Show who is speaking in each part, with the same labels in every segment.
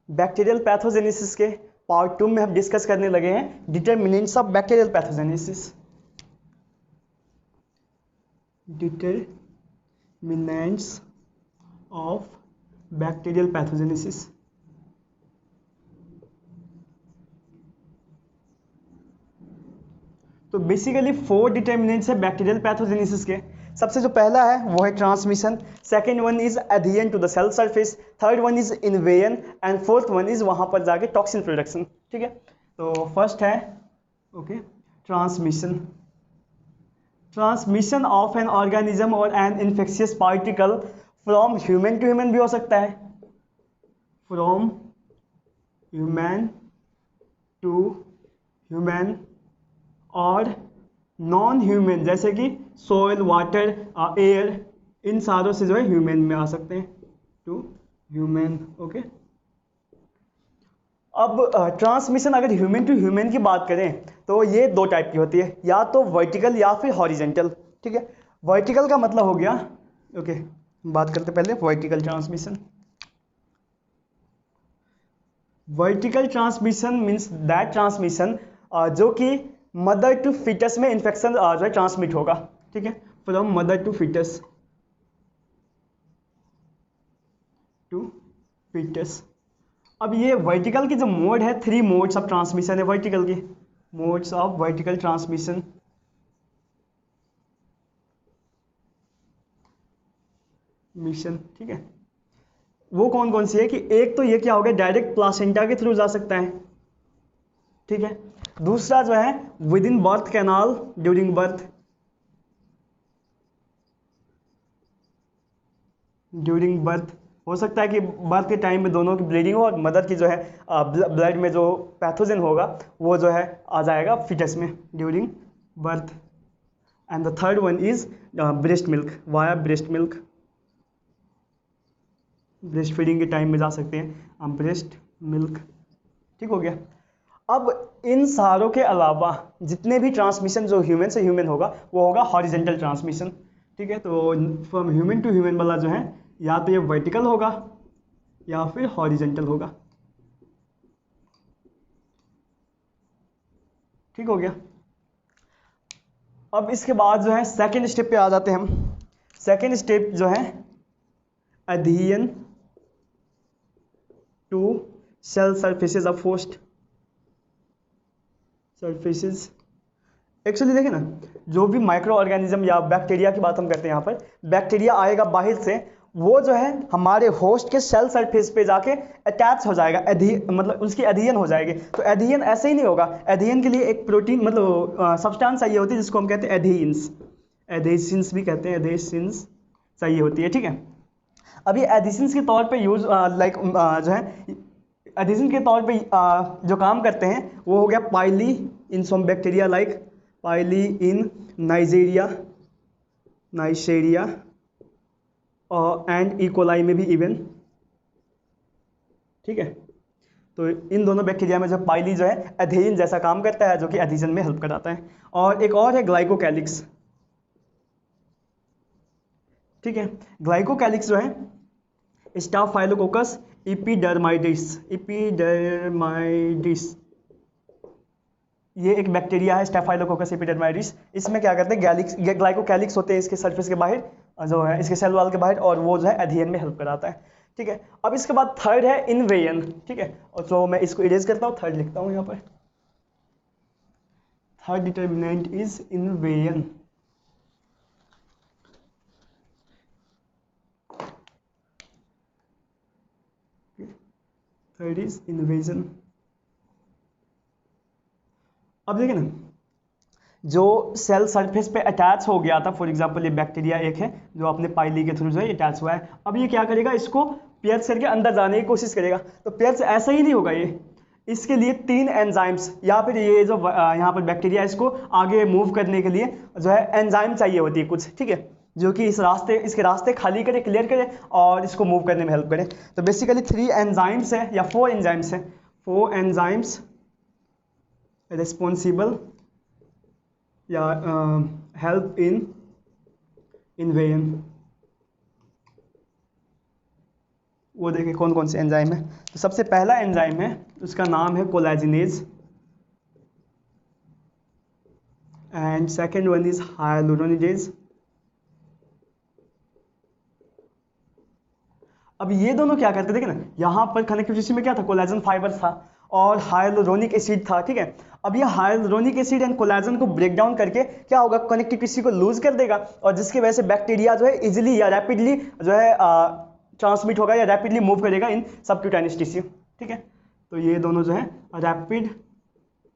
Speaker 1: Bacterial pathogenesis के part 2 में हम डिस्कस करने लगे हैं determinants of bacterial pathogenesis. Determinants of bacterial pathogenesis. तो बेसिकली 4 डिटर्मिनेंट्स है बैक्टीरियल पैथोजेनेसिस के। सबसे जो पहला है वो है transmission, second one is adherent to the cell surface, third one is invasion and fourth one is वहां पर जाके टॉक्सिन प्रोडक्शन। ठीक है, तो फर्स्ट है okay transmission. Transmission of an organism और an infectious particle from human to human भी हो सकता है, फ्रॉम ह्यूमन टू ह्यूमन और नॉन ह्यूमन जैसे कि सोयल, वाटर, एयर, इन सारों से जो है ह्यूमन में आ सकते हैं, टू ह्यूमन। ओके, अब ट्रांसमिशन अगर ह्यूमन टू ह्यूमन की बात करें तो ये दो टाइप की होती है, या तो वर्टिकल या फिर हॉरिजेंटल। ठीक है, वर्टिकल का मतलब हो गया ओके बात करते पहले vertical transmission. Vertical transmission means that transmission जो कि मदर टू फिटस में इन्फेक्शन जो है ट्रांसमिट होगा। ठीक है, from mother to fetus to fetus. अब ये वर्टिकल की जो मोड है, 3 मोड्स ऑफ ट्रांसमिशन है वर्टिकल की, modes of vertical transmission. Mission, ठीक है, वो कौन कौन सी है कि एक तो ये क्या हो गया डायरेक्ट प्लासेंटा के थ्रू जा सकता है। ठीक है, दूसरा जो है with in birth canal during birth, during birth हो सकता है कि बर्थ के टाइम में दोनों की ब्लीडिंग हो और मदर की जो है ब्लड में जो पैथोजन होगा वो जो है आ जाएगा फिटस में during birth. And the third one is breast milk, via breast milk, breast feeding के टाइम में जा सकते हैं ब्रेस्ट मिल्क। ठीक हो गया। अब इन सारों के अलावा जितने भी ट्रांसमिशन जो ह्यूमन से ह्यूमन होगा वो होगा हॉरिजेंटल ट्रांसमिशन। ठीक है, तो फ्रॉम ह्यूमन टू ह्यूमन वाला जो है या तो ये वर्टिकल होगा या फिर हॉरिजेंटल होगा। ठीक हो गया। अब इसके बाद जो है सेकेंड स्टेप पे आ जाते हैं हम। सेकेंड स्टेप जो है adherence to cell surfaces of host surfaces. Actually देखें ना, जो भी माइक्रो ऑर्गेनिज्म या बैक्टीरिया की बात हम करते हैं यहाँ पर, बैक्टीरिया आएगा बाहर से, वो जो है हमारे होस्ट के सेल सरफेस पे जाके अटैच हो जाएगा, मतलब उसकी एडहेरेंस हो जाएगी। तो एडहेरेंस ऐसे ही नहीं होगा, एडहेरेंस के लिए एक प्रोटीन मतलब सब्सटेंस चाहिए होती है जिसको हम कहते हैं एडहेरेंस, एडहेसिंस भी कहते हैं, एडहेसिंस चाहिए होती है। ठीक है, अभी एडहेसिंस के तौर पे यूज लाइक जो है एडहेसिंस के तौर पे जो काम करते हैं वो हो गया pili in some bacteria like pili in Neisseria and E coli में भी इवन। ठीक है, तो इन दोनों बैक्टीरिया में जो पाइली जो है एडहेरेंस जैसा काम करता है जो कि एडहेजन में हेल्प कराता है। और एक और है ग्लाइकोकैलिक्स। ठीक है, ग्लाइकोकैलिक्स जो है स्टाफाइलोकोकस एपिडर्माइडिस, ये एक बैक्टीरिया है स्टेफाइलोकोकस एपिडर्माइडिस। इसमें क्या करते हैं ग्लाइकोकैलिक्स होते हैं इसके सरफेस के बाहर जो है इसके सेल वॉल के बाहर, और वो जो है एडहेरेंस में हेल्प कराता है। ठीक है, अब इसके बाद थर्ड है इन्वेजन। ठीक है, और तो मैं इसको इरेज करता हूँ, थर्ड लिखता हूँ यहाँ पर। Third determinant is invasion. Third is invasion. अब देखिए ना, जो सेल सरफेस पे अटैच हो गया था, फॉर एग्जांपल ये बैक्टीरिया एक है जो अपने पाइली के थ्रू जो है अटैच हुआ है, अब ये क्या करेगा, इसको पियर्स करके अंदर जाने की कोशिश करेगा। तो पियर्स ऐसा ही नहीं होगा, ये इसके लिए 3 एंजाइम्स या फिर ये जो यहाँ पर बैक्टीरिया इसको आगे मूव करने के लिए जो है एंजाइम चाहिए होती है कुछ। ठीक है, जो कि इसके रास्ते खाली करे, क्लियर करे और इसको मूव करने में हेल्प करे। तो बेसिकली 3 एंजाइम्स है या 4 एंजाइम्स है, 4 एंजाइम्स रिस्पॉन्सिबल या हेल्प इन इन्वेजन। वो देखें कौन कौन से एंजाइम है। तो सबसे पहला एंजाइम है, उसका नाम है collagenase, and second one is hyaluronidase. अब ये दोनों क्या करते थे, देखिए ना, यहाँ पर कनेक्टिव टिश्यू में क्या था, कोलेजन फाइबर था और हाइलुरोनिक एसिड था, ठीक है। अब ये हाइलुरोनिक एसिड एंड कोलेजन को ब्रेक डाउन करके क्या होगा, कनेक्टिव टिश्यू को लूज कर देगा, और जिसकी वजह से बैक्टीरिया जो है इजिली या रैपिडली जो है ट्रांसमिट होगा या रैपिडली मूव करेगा इन सबक्यूटेनियस टिश्यू, ठीक है। तो ये दोनों जो है रैपिड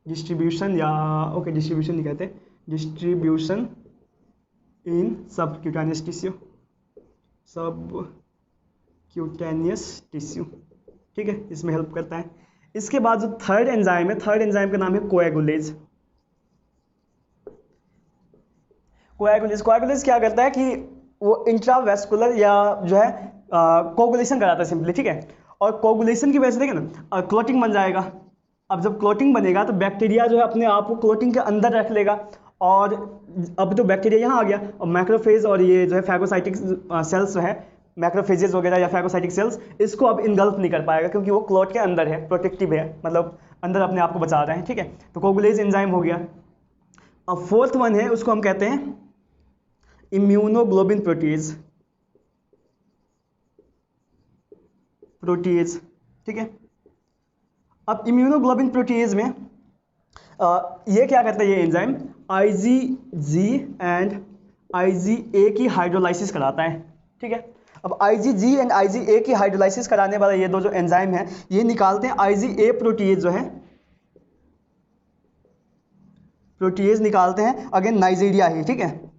Speaker 1: डिस्ट्रीब्यूशन, या ओके डिस्ट्रीब्यूशन नहीं कहते, distribution in subcutaneous tissue, subcutaneous tissue, ठीक है, इसमें हेल्प करता है। इसके बाद जो थर्ड एंजाइम है, थर्ड एंजाइम का नाम है कोएगुलेज। कोएगुलेज क्या करता है कि वो इंट्रावेस्कुलर या जो है कोगुलेशन कराता है सिंपली, ठीक है। और कोगुलेशन की वजह से देखें ना क्लोटिंग बन जाएगा। अब जब क्लोटिंग बनेगा तो बैक्टीरिया जो है अपने आप को क्लोटिंग के अंदर रख लेगा, और अब तो बैक्टीरिया यहाँ आ गया, और मैक्रोफेज और ये जो है फैगोसाइटिक सेल्स जो है, मैक्रोफेजेस वगैरह या फैगोसाइटिक सेल्स, इसको अब इनगल्फ नहीं कर पाएगा क्योंकि वो क्लोट के अंदर है, प्रोटेक्टिव है, मतलब अंदर अपने आप को बचा रहे हैं, ठीक है। तो कोगुलेज एंजाइम हो गया। अब फोर्थ वन है, उसको हम कहते हैं इम्यूनोग्लोबिन प्रोटीज, ठीक है। अब इम्यूनोग्लोबिन प्रोटीज में ये क्या करता है, ये एंजाइम IgG एंड IgA की हाइड्रोलाइसिस कराता है, ठीक है। अब IgG एंड IgA की हाइड्रोलाइसिस कराने वाला ये दो जो एंजाइम है, ये निकालते हैं IgA प्रोटीज जो है, प्रोटीज निकालते हैं अगेन नाइजीरिया ही, ठीक है,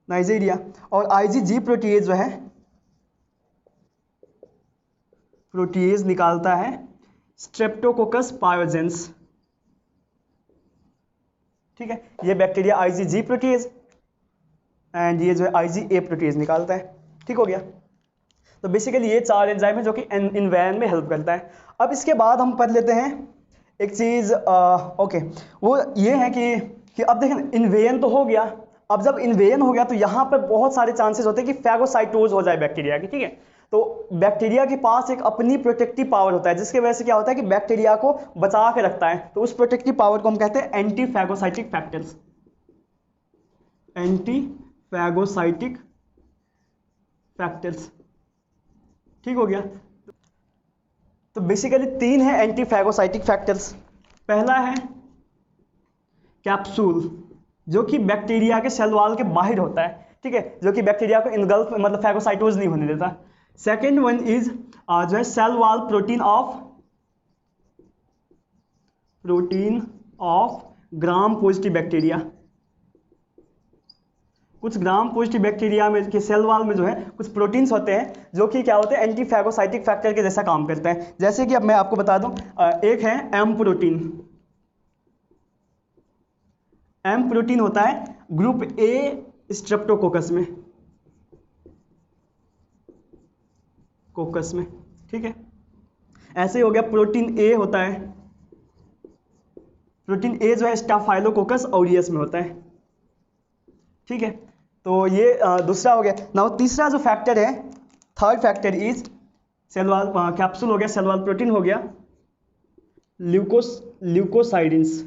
Speaker 1: नाइजीरिया। और IgG प्रोटीज जो है, प्रोटीज निकालता है स्ट्रेप्टोकोकस पायोजेंस, ठीक है। ये बैक्टीरिया IgG प्रोटीज एंड ये जो है IgA प्रोटीज निकालता है, ठीक हो गया। तो बेसिकली ये चार एंजाइम है जो कि इन्वेन में हेल्प करता है। अब इसके बाद हम पढ़ लेते हैं एक चीज़, ओके, वो ये है कि अब देखें इन्वेन तो हो गया। अब जब इन्वेन हो गया तो यहाँ पर बहुत सारे चांसेस होते हैं कि फैगोसाइटोज हो जाए बैक्टीरिया की, ठीक है। तो बैक्टीरिया के पास एक अपनी प्रोटेक्टिव पावर होता है, जिसकी वजह से क्या होता है कि बैक्टीरिया को बचा के रखता है। तो उस प्रोटेक्टिव पावर को हम कहते हैं anti phagocytic factors, anti phagocytic factors, ठीक हो गया। तो बेसिकली तीन है एंटी फैगोसाइटिक फैक्टर्स। पहला है कैप्सूल, जो कि बैक्टीरिया के सेल वॉल के बाहर होता है, ठीक है, जो कि बैक्टीरिया को इनगल्फ मतलब फैगोसाइटोज नहीं होने देता। सेकेंड वन इज जो है cell wall protein of gram positive bacteria. कुछ ग्राम पॉजिटिव बैक्टीरिया में के सेल वॉल में जो है कुछ प्रोटीन्स होते हैं जो कि क्या होते हैं, एंटी फैगोसाइटिक फैक्टर के जैसा काम करते हैं। जैसे कि अब मैं आपको बता दूं, एक है एम प्रोटीन। एम प्रोटीन होता है ग्रुप ए स्ट्रेप्टोकोकस में, ठीक है। ऐसे ही हो गया प्रोटीन ए होता है, प्रोटीन ए जो है स्टाफाइलोकोकस ऑरियस में होता है, ठीक है। तो ये दूसरा हो गया। नाउ तीसरा जो फैक्टर है, third factor is cell wall, capsule हो गया, सेल वॉल प्रोटीन हो गया, ल्यूकोसाइडिन्स।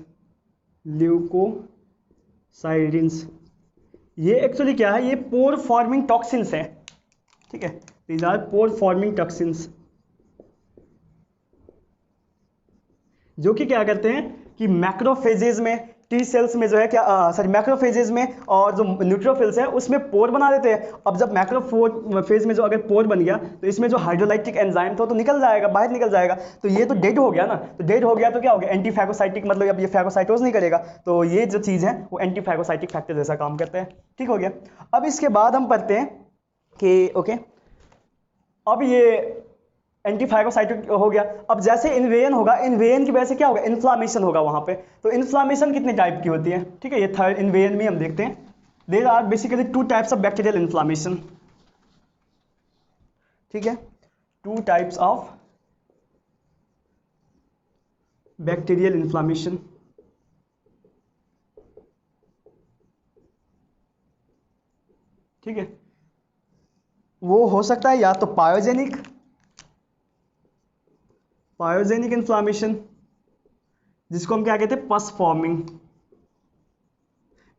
Speaker 1: ये एक्चुअली क्या है, ये पोर फॉर्मिंग टॉक्सिन्स है, ठीक है। These are pore forming toxins, जो कि क्या करते हैं कि मैक्रोफेजेज में, टी सेल्स में जो है क्या सॉरी मैक्रोफेजेज में और जो न्यूट्रोफिल्स है उसमें पोर बना देते हैं। अब जब मैक्रोफेज में जो अगर पोर बन गया तो इसमें जो हाइड्रोलाइटिक एंजाइम था तो निकल जाएगा, बाहर निकल जाएगा। तो ये तो डेड हो गया ना, तो डेड हो गया तो क्या हो गया, एंटी फैगोसाइटिक, मतलब अब ये फैगोसाइटोज नहीं करेगा। तो ये जो चीज़ है वो एंटी फैगोसाइटिक फैक्टर जैसा काम करते हैं, ठीक हो गया। अब इसके बाद हम पढ़ते हैं कि ओके, अब ये एंटीफाइगोसाइटिक हो गया। अब जैसे इन्वेन होगा, इन्वेन की वजह से क्या होगा, इन्फ्लामेशन होगा वहां पे। तो इन्फ्लामेशन कितने टाइप की होती है, ठीक है, ये थर्ड इन्वेन में हम देखते हैं। There are basically two types of bacterial inflammation, ठीक है, two types of bacterial inflammation, ठीक है। वो हो सकता है या तो पायोजेनिक इन्फ्लामेशन, जिसको हम क्या कहते हैं, पस फॉर्मिंग।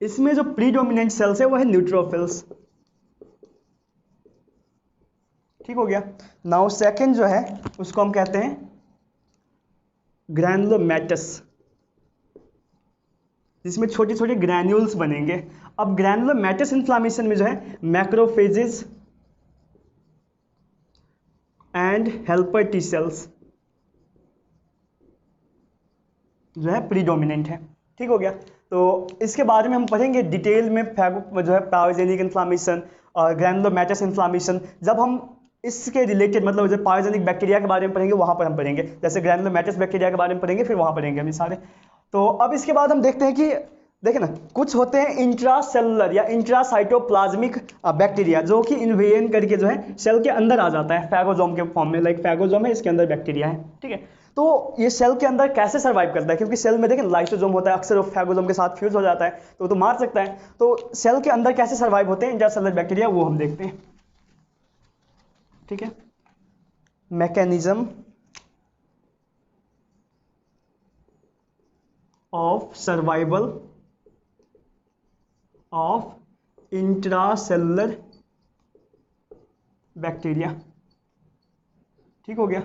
Speaker 1: इसमें जो प्रीडोमिनेंट सेल्स है वो है न्यूट्रोफिल्स। ठीक हो गया। नाउ सेकंड जो है उसको हम कहते हैं ग्रैनुलोमैटस, जिसमें छोटे छोटे ग्रैन्यूल्स बनेंगे। अब ग्रैनुलोमैटस इन्फ्लामेशन में जो है macrophages and helper T cells जो है प्रीडोमिनेंट है। ठीक हो गया। तो इसके बारे में हम पढ़ेंगे डिटेल में जो है पायोजेनिक इन्फ्लामेशन और ग्रैनुलोमैटस इन्फ्लामेशन। जब हम इसके रिलेटेड मतलब जो पायोजेनिक बैक्टीरिया के बारे में पढ़ेंगे वहाँ पर हम पढ़ेंगे, जैसे ग्रैनुलोमैटस बैक्टीरिया के बारे में पढ़ेंगे फिर वहाँ पढ़ेंगे हम ये सारे। तो अब इसके बाद हम देखते हैं कि देखें ना, कुछ होते हैं इंट्रासेलुलर या इंट्रासाइटोप्लाज्मिक बैक्टीरिया, जो कि इन्वेन करके जो है सेल के अंदर आ जाता है फैगोजोम के फॉर्म में। लाइक फैगोजोम है, इसके अंदर बैक्टीरिया है। ठीक है। तो ये सेल के अंदर कैसे सर्वाइव करता है, क्योंकि सेल में देखें लाइसोजोम होता है, अक्सर वो फैगोजोम के साथ फ्यूज हो जाता है तो मार सकता है। तो सेल के अंदर कैसे सर्वाइव होते हैं इंट्रासेलुलर बैक्टीरिया, वो हम देखते हैं। ठीक है। Mechanism of survival of intracellular bacteria. ठीक हो गया।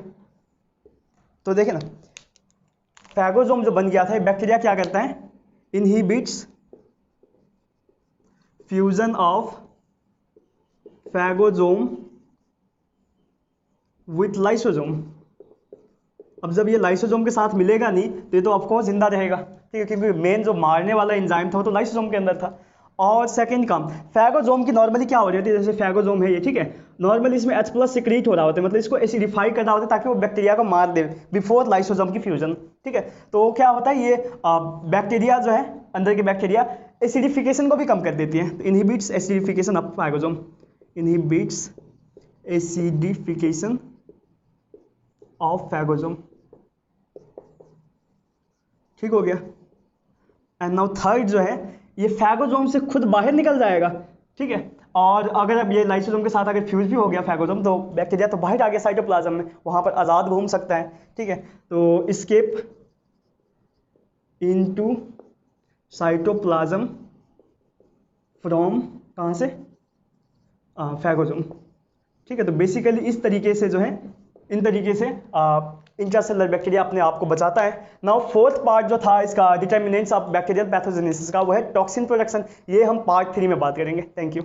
Speaker 1: तो देखें ना, फैगोजोम जो बन गया था, बैक्टीरिया क्या करता है, inhibits fusion of phagosome with lysosome. अब जब ये लाइसोजोम के साथ मिलेगा नहीं तो ये तो ऑफकोर्स जिंदा रहेगा। ठीक है, क्योंकि मेन जो मारने वाला एंजाइम था वो तो लाइसोजोम के अंदर था। और सेकंड काम, फैगोजोम की नॉर्मली क्या हो रही होती है, जैसे फैगोजोम है ये, ठीक है, नॉर्मली इसमें H+ सिक्रीट हो रहा होता है, मतलब इसको एसिडिफाई करना होता है ताकि वो बैक्टीरिया को मार दे बिफोर लाइसोजोम की फ्यूजन। ठीक है। तो क्या होता है, ये बैक्टीरिया जो है अंदर के बैक्टीरिया एसिडिफिकेशन को भी कम कर देती है। Inhibits acidification of phagosome, inhibits acidification of phagosome. ठीक हो गया। एंड नाउ थर्ड जो है, ये फैगोजोम से खुद बाहर निकल जाएगा। ठीक है। और अगर अब ये लाइसोजोम के साथ अगर फ्यूज भी हो गया फैगोजोम, तो बैक्टीरिया तो बाहर आ गया साइटोप्लाज्म में, वहां पर आज़ाद घूम सकता है। ठीक है। तो एस्केप इनटू साइटोप्लाज्म फ्रॉम, कहाँ से, फैगोजोम। ठीक है। तो बेसिकली इस तरीके से जो है, इन तरीके से इंट्रासेलुलर बैक्टीरिया अपने आप को बचाता है। नाउ फोर्थ पार्ट जो था इसका डिटर्मिनेंट्स ऑफ बैक्टीरियल पैथोजेनेसिस का, वो है टॉक्सिन प्रोडक्शन। ये हम पार्ट 3 में बात करेंगे। Thank you.